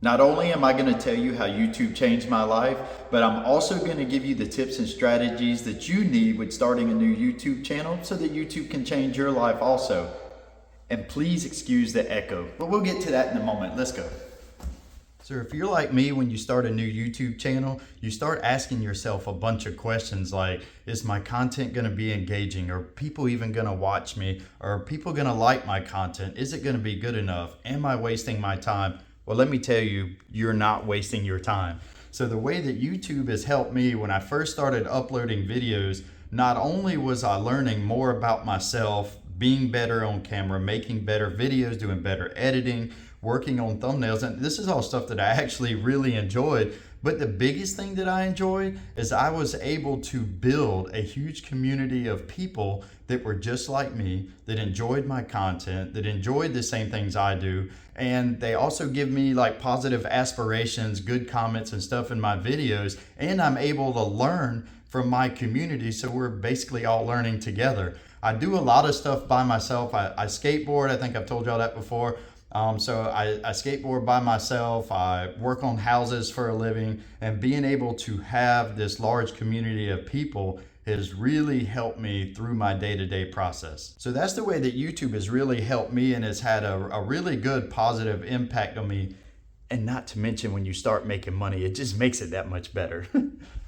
Not only am I going to tell you how YouTube changed my life, but I'm also going to give you the tips and strategies that you need with starting a new YouTube channel so that YouTube can change your life also. And please excuse the echo, but we'll get to that in a moment. Let's go. So if you're like me, when you start a new YouTube channel, you start asking yourself a bunch of questions like, is my content going to be engaging? Are people even going to watch me? Are people going to like my content? Is it going to be good enough? Am I wasting my time? Well, let me tell you, you're not wasting your time. So the way that YouTube has helped me when I first started uploading videos, not only was I learning more about myself, being better on camera, making better videos, doing better editing, working on thumbnails, and this is all stuff that I actually really enjoyed. But the biggest thing that I enjoyed is I was able to build a huge community of people that were just like me, that enjoyed my content, that enjoyed the same things I do. And they also give me like positive aspirations, good comments and stuff in my videos. And I'm able to learn from my community. So we're basically all learning together. I do a lot of stuff by myself. I skateboard. I think I've told y'all that before. So I skateboard by myself, I work on houses for a living, and being able to have this large community of people has really helped me through my day-to-day process. So that's the way that YouTube has really helped me and has had a really good positive impact on me. And not to mention, when you start making money, it just makes it that much better.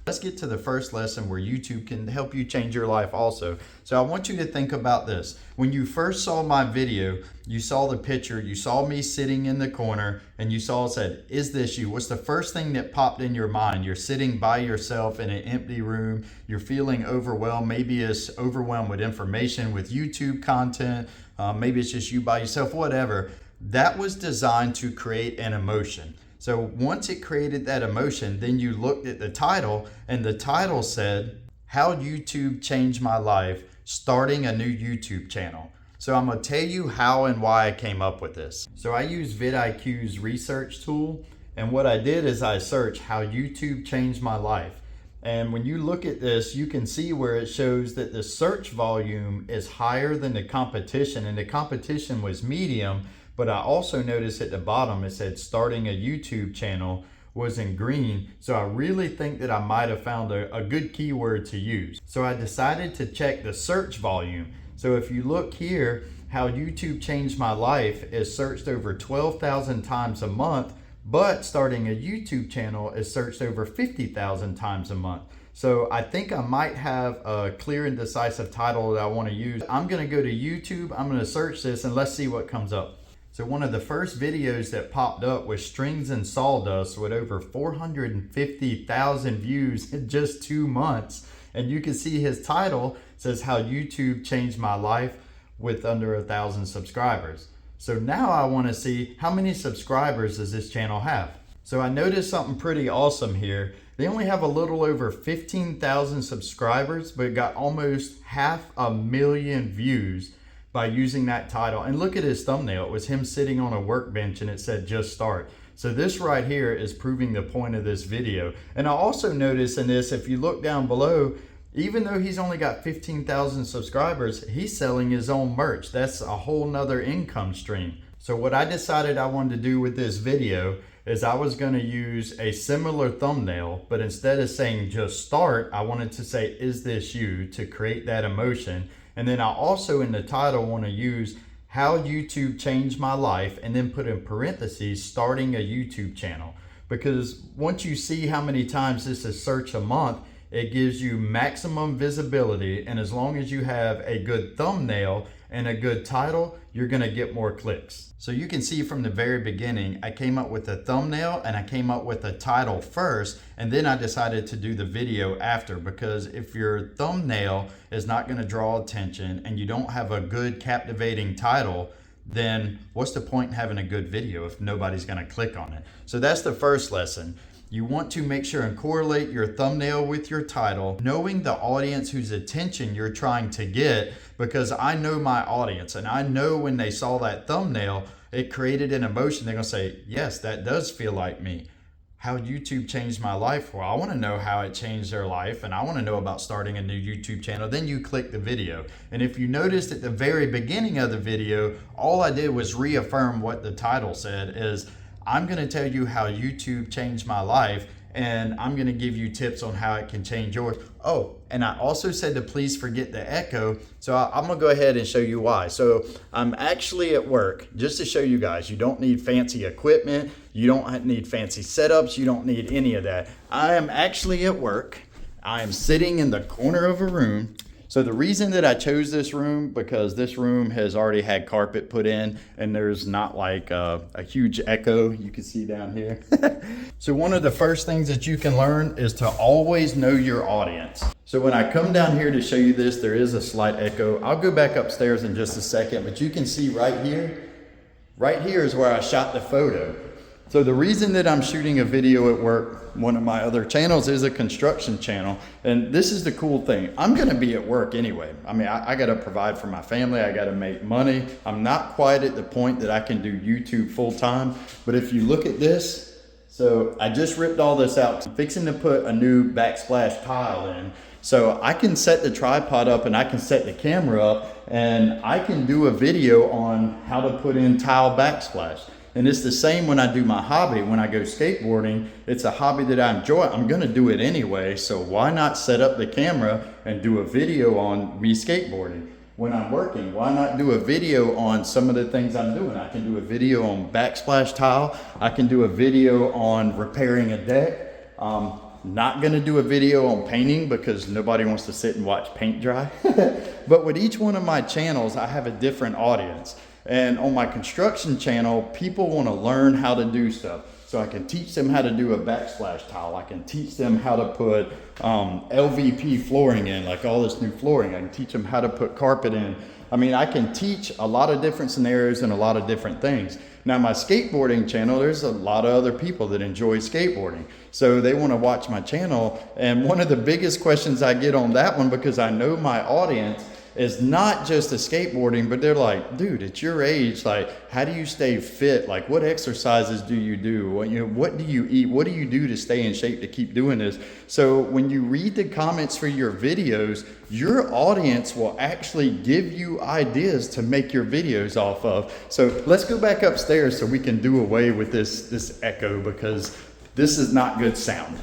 Let's get to the first lesson where YouTube can help you change your life also. So I want you to think about this. When you first saw my video, you saw the picture, you saw me sitting in the corner, and you saw it said, "Is this you?" What's the first thing that popped in your mind? You're sitting by yourself in an empty room, you're feeling overwhelmed, maybe it's overwhelmed with information, with YouTube content, maybe it's just you by yourself, whatever. That was designed to create an emotion. So once it created that emotion, then you looked at the title, and the title said, "How YouTube Changed My Life, Starting a New YouTube Channel." So I'm gonna tell you how and why I came up with this. So I use vidIQ's research tool, and what I did is I searched how YouTube changed my life. And when you look at this, you can see where it shows that the search volume is higher than the competition, and the competition was medium. But I also noticed at the bottom it said starting a YouTube channel was in green. So I really think that I might have found a good keyword to use. So I decided to check the search volume. So if you look here, how YouTube changed my life is searched over 12,000 times a month, but starting a YouTube channel is searched over 50,000 times a month. So I think I might have a clear and decisive title that I want to use. I'm going to go to YouTube, I'm going to search this, and let's see what comes up. So one of the first videos that popped up was Strings and Sawdust with over 450,000 views in just 2 months. And you can see his title says how YouTube changed my life with under 1,000 subscribers. So now I want to see how many subscribers does this channel have. So I noticed something pretty awesome here. They only have a little over 15,000 subscribers, but got almost 500,000 views by using that title. And look at his thumbnail. It was him sitting on a workbench and it said just start. So this right here is proving the point of this video. And I also noticed in this, if you look down below, even though he's only got 15,000 subscribers, he's selling his own merch. That's a whole nother income stream. So what I decided I wanted to do with this video is I was going to use a similar thumbnail, but instead of saying just start, I wanted to say, "Is this you?" to create that emotion. And then I also in the title want to use how YouTube changed my life, and then put in parentheses starting a YouTube channel. Because once you see how many times this is searched a month, it gives you maximum visibility. And as long as you have a good thumbnail and a good title, you're going to get more clicks. So you can see from the very beginning, I came up with a thumbnail and I came up with a title first, and then I decided to do the video after. Because if your thumbnail is not going to draw attention and you don't have a good captivating title, then what's the point in having a good video if nobody's going to click on it? So that's the first lesson. You want to make sure and correlate your thumbnail with your title, knowing the audience whose attention you're trying to get, because I know my audience and I know when they saw that thumbnail, it created an emotion. They're gonna say, yes, that does feel like me. How YouTube changed my life? Well, I wanna know how it changed their life, and I wanna know about starting a new YouTube channel. Then you click the video. And if you noticed at the very beginning of the video, all I did was reaffirm what the title said, is I'm gonna tell you how YouTube changed my life, and I'm gonna give you tips on how it can change yours. Oh, and I also said to please forget the echo, so I'm gonna go ahead and show you why. So I'm actually at work, just to show you guys, you don't need fancy equipment, you don't need fancy setups, you don't need any of that. I am actually at work. I am sitting in the corner of a room. So the reason that I chose this room, because this room has already had carpet put in and there's not like a huge echo you can see down here. So one of the first things that you can learn is to always know your audience. So when I come down here to show you this, there is a slight echo. I'll go back upstairs in just a second, but you can see right here is where I shot the photo. So the reason that I'm shooting a video at work, one of my other channels is a construction channel. And this is the cool thing. I'm gonna be at work anyway. I mean, I gotta provide for my family. I gotta make money. I'm not quite at the point that I can do YouTube full time. But if you look at this, so I just ripped all this out. I'm fixing to put a new backsplash tile in. So I can set the tripod up and I can set the camera up and I can do a video on how to put in tile backsplash. And it's the same when I do my hobby. When I go skateboarding, it's a hobby that I enjoy. I'm gonna do it anyway, so why not set up the camera and do a video on me skateboarding? When I'm working, why not do a video on some of the things I'm doing? I can do a video on backsplash tile. I can do a video on repairing a deck. Not gonna do a video on painting because nobody wants to sit and watch paint dry. But with each one of my channels, I have a different audience. And on my construction channel, people want to learn how to do stuff. So I can teach them how to do a backsplash tile. I can teach them how to put LVP flooring in, like all this new flooring. I can teach them how to put carpet in. I mean, I can teach a lot of different scenarios and a lot of different things. Now my skateboarding channel, there's a lot of other people that enjoy skateboarding. So they want to watch my channel. And one of the biggest questions I get on that one, because I know my audience, is not just the skateboarding, but they're like, dude, at your age, like, how do you stay fit? Like, what exercises do you do? What do you eat? What do you do to stay in shape to keep doing this? So when you read the comments for your videos, your audience will actually give you ideas to make your videos off of. So let's go back upstairs so we can do away with this echo, because this is not good sound.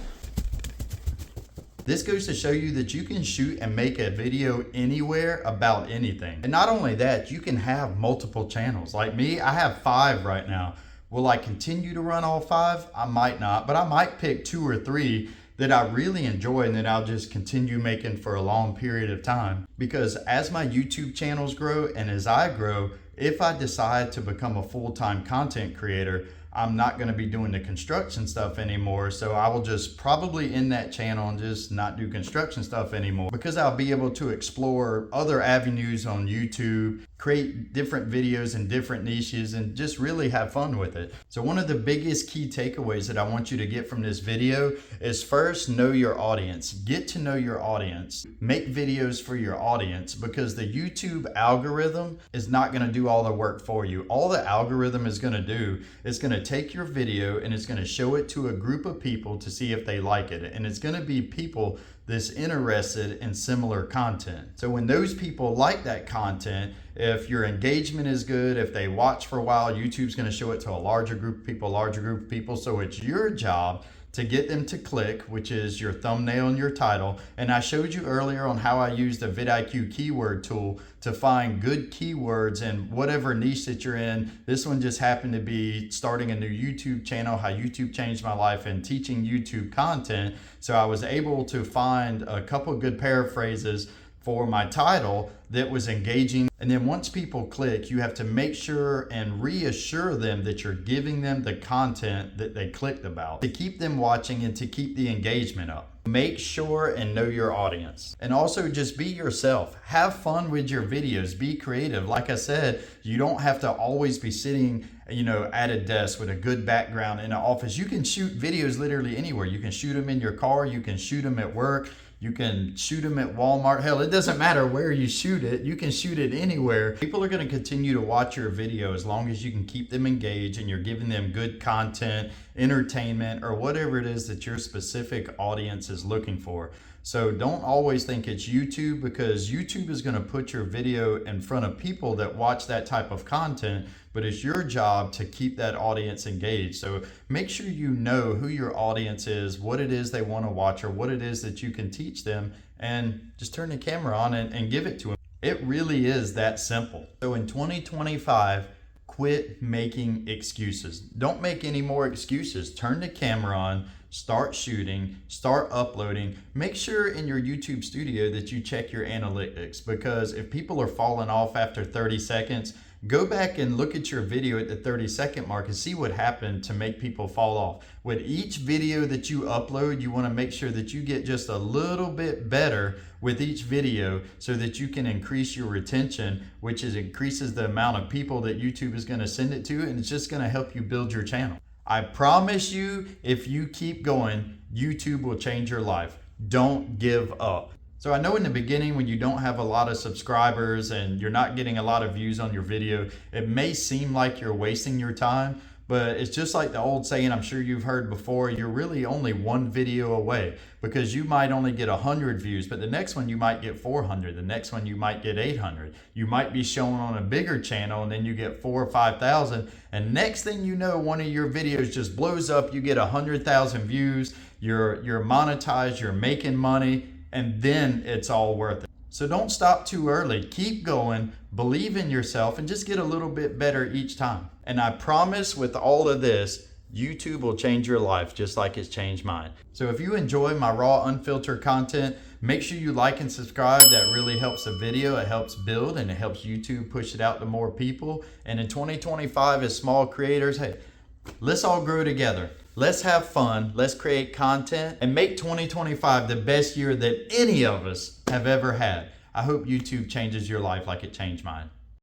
This goes to show you that you can shoot and make a video anywhere about anything. And not only that, you can have multiple channels. Like me, I have 5 right now. Will I continue to run all 5? I might not, but I might pick 2 or 3 that I really enjoy and that I'll just continue making for a long period of time. Because as my YouTube channels grow and as I grow, if I decide to become a full-time content creator, I'm not going to be doing the construction stuff anymore. So I will just probably end that channel and just not do construction stuff anymore, because I'll be able to explore other avenues on YouTube, create different videos in different niches, and just really have fun with it. So one of the biggest key takeaways that I want you to get from this video is, first, know your audience. Get to know your audience. Make videos for your audience, because the YouTube algorithm is not going to do all the work for you. All the algorithm is going to do is going to take your video and it's going to show it to a group of people to see if they like it. And it's going to be people that's interested in similar content. So when those people like that content, if your engagement is good, if they watch for a while, YouTube's going to show it to a larger group of people. So it's your job to get them to click, which is your thumbnail and your title. And I showed you earlier on how I use the Vidiq keyword tool to find good keywords in whatever niche that you're in. This one just happened to be starting a new YouTube channel, how YouTube changed my life, and teaching YouTube content. So I was able to find a couple of good paraphrases for my title that was engaging. And then once people click, you have to make sure and reassure them that you're giving them the content that they clicked about, to keep them watching and to keep the engagement up. Make sure and know your audience. And also just be yourself. Have fun with your videos. Be creative. Like I said, you don't have to always be sitting, at a desk with a good background in an office. You can shoot videos literally anywhere. You can shoot them in your car. You can shoot them at work. You can shoot them at Walmart. Hell, it doesn't matter where you shoot it. You can shoot it anywhere. People are going to continue to watch your video as long as you can keep them engaged and you're giving them good content, entertainment, or whatever it is that your specific audience is looking for. So don't always think it's YouTube, because YouTube is going to put your video in front of people that watch that type of content, but it's your job to keep that audience engaged. So make sure you know who your audience is, what it is they want to watch, or what it is that you can teach them, and just turn the camera on and give it to them. It really is that simple. So in 2025, quit making excuses. Don't make any more excuses. Turn the camera on, start shooting, start uploading. Make sure in your YouTube studio that you check your analytics, because if people are falling off after 30 seconds, go back and look at your video at the 30-second mark and see what happened to make people fall off. With each video that you upload, you want to make sure that you get just a little bit better with each video so that you can increase your retention, which increases the amount of people that YouTube is going to send it to, and it's just going to help you build your channel. I promise you, if you keep going, YouTube will change your life. Don't give up. So I know in the beginning, when you don't have a lot of subscribers and you're not getting a lot of views on your video, it may seem like you're wasting your time, but it's just like the old saying I'm sure you've heard before, you're really only one video away, because you might only get 100 views, but the next one you might get 400, the next one you might get 800. You might be shown on a bigger channel and then you get 4,000 or 5,000, and next thing you know, one of your videos just blows up, you get 100,000 views, you're monetized, you're making money, and then it's all worth it. So don't stop too early. Keep going, believe in yourself, and just get a little bit better each time. And I promise with all of this, YouTube will change your life just like it's changed mine. So if you enjoy my raw, unfiltered content, make sure you like and subscribe. That really helps the video. It helps build, and it helps YouTube push it out to more people. And in 2025, as small creators, hey, let's all grow together. Let's have fun, let's create content, and make 2025 the best year that any of us have ever had. I hope YouTube changes your life like it changed mine.